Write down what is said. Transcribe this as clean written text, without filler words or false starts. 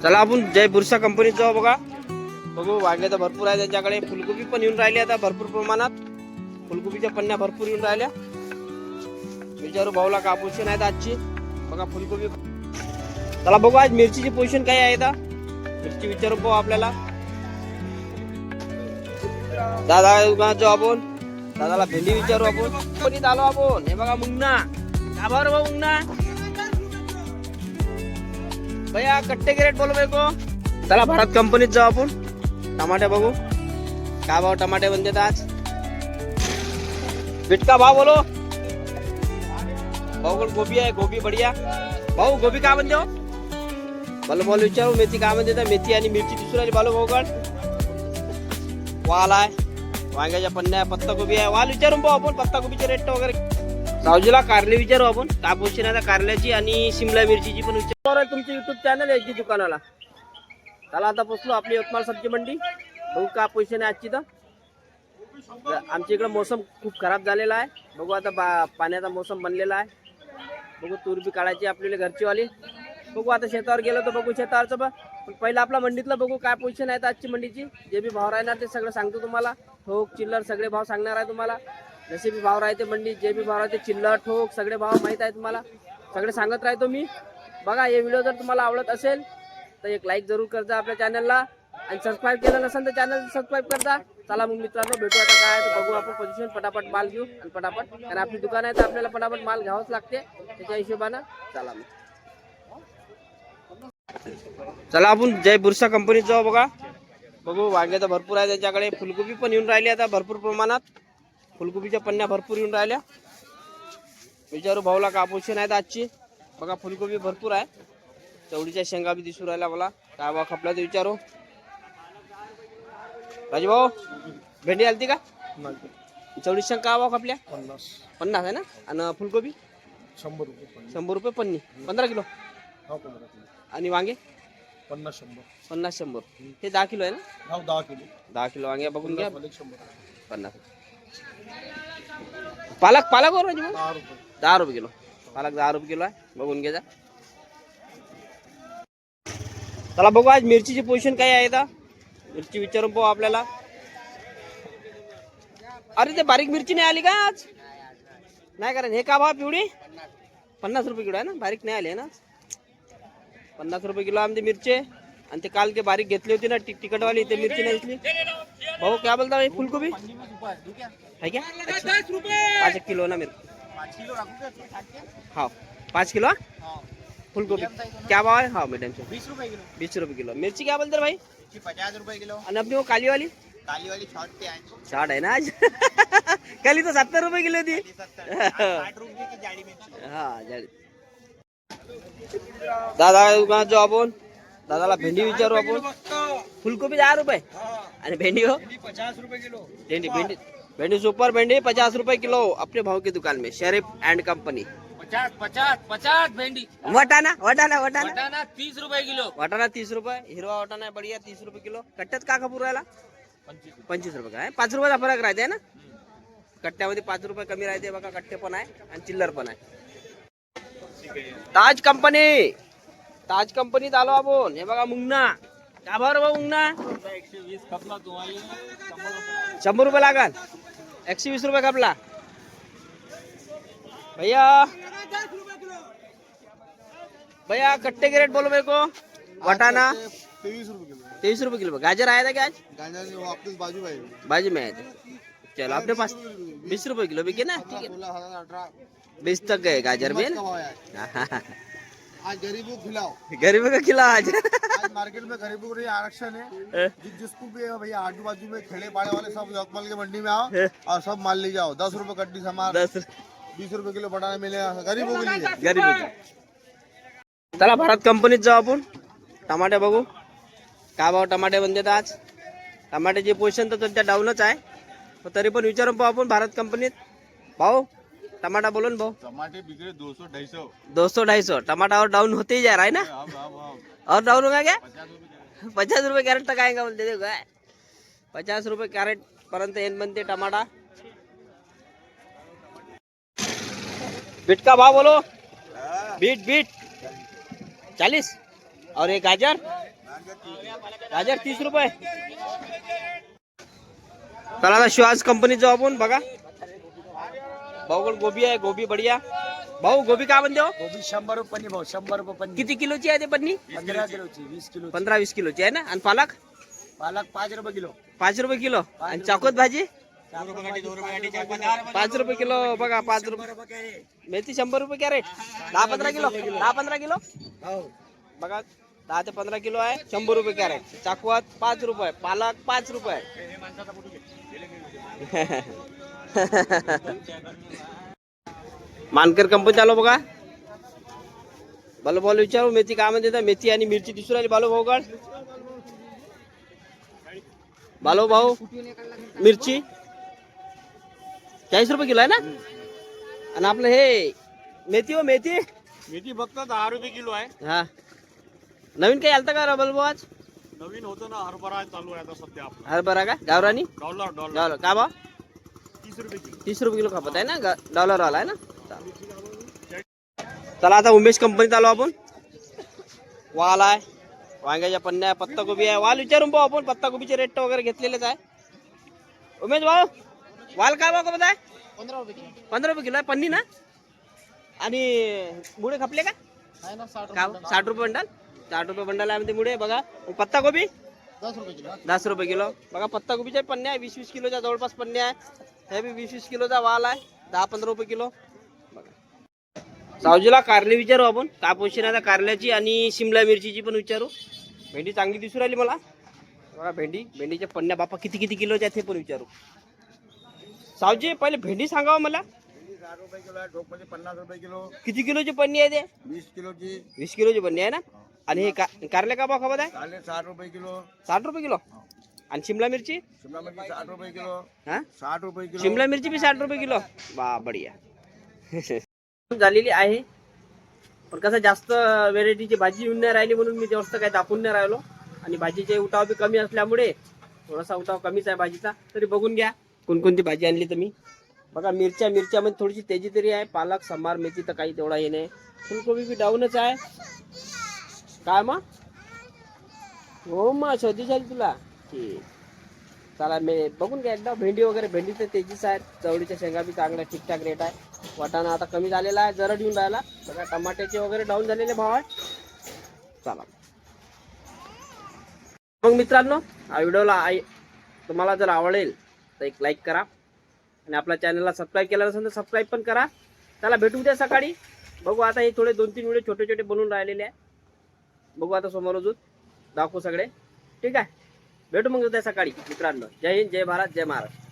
चला आपण जय बुरसा कंपनीत जाऊ बघा. बघू वांगे तर भरपूर आहे त्यांच्याकडे. फुलकोबी पण येऊन राहिली आता भरपूर प्रमाणात. फुलकोबीच्या पन्न्या भरपूर येऊन राहिल्या. विचारू भाऊला का पोझिशन आहेत आजची. बघा फुलकोबी. चला बघू आज मिरचीची पोझिशन काय आहे आता. मिरची विचारू पाहू आपल्याला. दादा जाऊ आपण. दादाला भेंडी विचारू आपण. पण आलो आपण. हे बघा मुंगना. का बरं भाऊ मुंगना भैया कट्टे के रेट बोलो मेरे को. चला भारत कंपनीत जाऊ आपण. टमाटे बघू काय भाव टमाटे बनते आज. बीट का भाव बोलो भाऊ. गोभी आहे गोभी बढ़िया. भाऊ गोभी काय म्हणते हो. बोल बोल विचारू. मेथी काय म्हणते. मेथी आणि मिरची दिसून आली बालू भाऊकड. वाल आहे वांग्याच्या पन्न्या. पत्ता गोबी आहे. वाल विचारून पाहू आपण पत्ता गोबीचे रेट वगैरे. सावजीला कारले विचारू आपण. काय पोझिशन आहे कारल्याची आणि शिमला मिरचीची पण विचारू. तुमचे युट्यूब चॅनल आहे दुकानाला. चला आता पोचलो आपली यवतमाळ सब्जी मंडी. बघू का पोझिशन आहे आजची. तर आमच्या इकडे मोसम खूप खराब झालेला आहे. बघू आता पाण्याचा मोसम बनलेला आहे. बघू तूर बी काढायची आपल्याला घरची वाली. बघू आता शेतावर गेलो तर बघू शेतावरचं बघ. पण पहिलं आपला मंडीतलं बघू काय पोझिशन आहे आजची मंडीची. जे बी भाव राहणार ते सगळं सांगतो तुम्हाला. ठोक चिल्लर सगळे भाव सांगणार आहे तुम्हाला. जसे बी भाव राहते मंडी जे बी भाव राहते चिल्लर ठोक सगळे भाव माहीत आहे तुम्हाला. सगळे सांगत राहतो मी. बघा हे व्हिडिओ जर तुम्हाला आवडत असेल तर एक लाईक जरूर करजा आपल्या चॅनलला. आणि सबस्क्राईब केलं नसेल तर चॅनल सबस्क्राईब करजा. चला मग मित्रांनो भेटू आता काय तर बघू आपण पोझिशन. पटापट माल घेऊ आणि पटापट. कारण आपली दुकान आहे तर आपल्याला पटापट माल घ्यावंच लागते. त्याच्या हिशोबानं चला मग. चला आपण जय बुरसा कंपनीत जाऊ बघा. बघू वांगे तर भरपूर आहे त्यांच्याकडे. फुलकोबी पण येऊन राहिली आता भरपूर प्रमाणात. फुलकोबीच्या पन्न्या भरपूर येऊन राहिल्या. विचारू भाऊला का पोझिशन आहेत आजची. बघा फुलकोबी भरपूर आहे. चवडीच्या शेंगा बी दिसू राहिला मला. काय भाव खपला ते विचारू. राजू भाऊ भेंडी आलती का. चवडी शेंग काय भाव खपल्या. 50 आहे ना. आणि फुलकोबी 100 रुपये पन्नी. 15 किलो. आणि वांगे 50-100. हे 10 किलो आहे ना. 10 किलो वांगे बघून घ्या. 50. पालक वर राजू भाऊ 10 रुपये किलो. पालक 10 रुपये किलो आहे. बघून घ्या. चला बघू आज मिरचीची पोझिशन काय आहे आता. मिरची विचारून पाहू आपल्याला. अरे ते बारीक मिरची नाही आली का आज. नाही कारण हे का भाव पिवळी 50 रुपये किलो आहे ना. बारीक नाही आली आहे ना. 50 रुपये किलो आमची मिरची. आणि ते काल ते बारीक घेतली होती ना तिकटवाली ते मिरची नाही दिसली. भाऊ काय बोलता भाई. फुलकोबी है क्या 5 किलो ना मिरची. हाँ 5 किलो फुलकोबी क्या भाव है. हाँ मीडियम से 20 रुपये किलो. मिर्ची क्या बोलते भाई 50 रुपए किलो. और अपनी वो काली वाली शॉर्ट पे है. शॉर्ट है ना आज. कल तो 70 रुपये किलो थी. 60 रुपए की जाड़ी मिर्ची. हाँ जाडी. दादा जो आपण. दादाला भेंडी विचारू आपण. फुलकोबी 10 रुपये आणि भेंडी हो 50 रुपए किलो. भेंडी सुपर भेंडी 50 रुपए किलो. अपने भाव की दुकान में शरीफ एंड कंपनी. 50 भेंडी. वटाना 30 रुपए किलो. वटाना 30 रुपये. हिरवा वटाना आहे बढिया 30 रुपये किलो. कट्ट्यात का खपूर राहिला 25 रुपये काय. 5 रुपयाचा फरक राहते ना. कट्ट्यामध्ये 5 रुपये कमी राहते बघा. कट्टे पण आहे आणि चिल्लर पण आहे. ताज कंपनीत आलो आपण. हे बघा मुंगना. का बरं भाऊ मुंगना 100 रुपये लागल. 120 रुपये खपला भैया कट्टे के रेट बोलो मेरे को. वटाना 23 रुपये किलो. गाजर आया था क्या आज. वापस बाजू में आए थे. चलो अपने पास 20 रुपये किलो बिके ना. ठीक है 20 तक गए गाजर में. आज गरीबों को खिलाओ. गरीबों का खिला आज. आज मार्केट में गरीबों के लिए आरक्षण है. जिसको भी भैया आजू बाजू में खेड़े पाड़े वाले सब यवतमाल की मंडी में आओ और सब माल ले जाओ. 10 रुपए कट्टी सामान 20 रुपए किलो बढ़ाने मिले गरीबों के लिए. गरीब. चला भारत कंपनीत जाऊ आपण. टमाटे बघू काय भाव टमाटे बनतात आज. टमाट्याची पोझिशन तर सध्या डाऊनच आहे. पण तरी पण विचारून पाहू आपण भारत कंपनीत. भाऊ टमाटा बोलो ना भाऊ. टमाटे बिगड़े 200-250. 200-250. टमाटा और डाउन होते ही जा रहा है ना. और डाउन होगा क्या 50 रुपये कॅरेट तक आएगा बोलते देखो काय. 50 रुपये कॅरेट पर्यंत येन बनते टमाटा. बीट का भाव बोलो. बीट 40 और ये गाजर, गाजर 30 रुपये. चला आता शिवाज कंपनीत जाऊ आपण. बघा भाऊ गोबी आहे, गोबी बढिया. भाऊ गोबी काय म्हणते हो? गोबी 100 रुपये पन्नी भाऊ, 100 रुपये पन्नी. किती किलोची आहे ते पन्नी? 15 किलोची, 20 किलो. 15-20 किलोची आहे ना. आणि पालक? पालक 5 रुपये किलो. 5 रुपये किलो. आणि चाकोत भाजी 5 रुपये किलो. बघा 5 रुपये. मेथी 100 रुपये कॅरेट. 10-15 किलो. 10-15 किलो बघा. 10 ते 15 किलो आहे. 100 रुपये कॅरेट. चाकवत 5 रुपये. पालक 5 रुपये. मानकर कंपनी चालू बघा. बालू भाऊ विचारू मेथी काय म्हणते. मेथी आणि मिरची दिसून राहिली बालू भाऊ कड. बालू भाऊ मिरची 40 रुपये किलो आहे ना. आणि आपलं हे मेथी हो मेथी मेथी फक्त 10 रुपये किलो आहे. हा नवीन काही आलतं का बालू भाऊ आज? नवीन होतं ना हरभरा चालू आहे आता सध्या आपला. हरभरा का गावरानी? डॉलर डॉलर का बा? 30 रुपये किलो. 30 रुपये किलो खपत आहे ना. डॉलर वाला आहे ना. चला आता उमेश कंपनीत आलो आपण. वाल आहे, वांग्याच्या पन्न्या, पत्ताकोबी आहे. वाल विचारून पाहू आपण. पत्ताकोबीचे रेट वगैरे घेतलेलेच आहे. उमेश भाऊ वाल काय भाव खपत आहे? 15 रुपये किलो आहे पन्नी ना. आणि मुळे खपले का? 60 रुपये बंडल. 60 रुपये बंडल आहे म्हणते मुळे. बघा पत्ताकोबी 10 रुपये किलो. बघा पत्ताकोबीच्या पन्न्या आहे. 20-20 किलोच्या जवळपास पन्न्या आहे. हे बी 20-20 किलोचा वाल आहे. 10-15 रुपये किलो. सावजीला कारले विचारू आपण. कापूस आता कारल्याची आणि शिमला मिरचीची पण विचारू. भेंडी चांगली दिसून राहिली मला. बघा भेंडीच्या पन्न्या बापा किती किती किलोच्या आहेत हे पण विचारू. सावजी पहिले भेंडी सांगावं मला. 60 रुपये किलो आहे. ठोकमध्ये 50 रुपये किलो. किती किलोची पन्नी आहे ते? 20 किलोची. 20 किलोची पन्नी आहे ना. आणि हे कारले का भाव खपत आहे? कारले 60 रुपये किलो. 60 रुपये किलो. आणि शिमला मिरची? शिमला मिरची 60 रुपये किलो. हा 60 रुपये किलो. शिमला मिरची बी 60 रुपये किलो. बा बढिया. झालेली आहे. पण कसं जास्त व्हेरायटीची भाजी येऊन नाही राहिली म्हणून मी जास्त काही दाखवून नाही राहिलो. आणि भाजीचे उठाव बी कमी असल्यामुळे थोडासा उठाव कमीच आहे भाजीचा. तरी बघून घ्या कोणकोणती भाजी आणली तुम्ही. बघा मिरच्यामध्ये थोडीशी तेजी तरी आहे. पालक, सांबार, मेथी तर काही तेवढा हे नाही. फुलकोबी बी डाऊनच आहे. काय मग हो मग शोधी झाली तुला. ठीक चला मी बघून घ्या एकदा. भेंडी वगैरे भेंडीचं तेजीच आहे. चवळीच्या शेंगा बी चांगला ठीकठाक रेट आहे. वाटाणा आता कमी झालेला आहे. जरा येऊन राहिला. बघा टमाट्याचे वगैरे डाऊन झालेले भाव आहे. चला मग मित्रांनो हा व्हिडिओला तुम्हाला जर आवडेल तर एक लाईक करा. आणि आपल्या चॅनलला सबस्क्राईब केलं नसेल तर सबस्क्राईब पण करा. त्याला भेटू द्या सकाळी. बघू आता हे थोडे 2-3 व्हिडिओ छोटे छोटे बनवून राहिलेले आहे. बघू आता समोर अजून दाखवू सगळे. ठीक आहे भेटू मग उद्या सकाळी मित्रांनो. जय हिंद, जय भारत, जय महाराष्ट्र.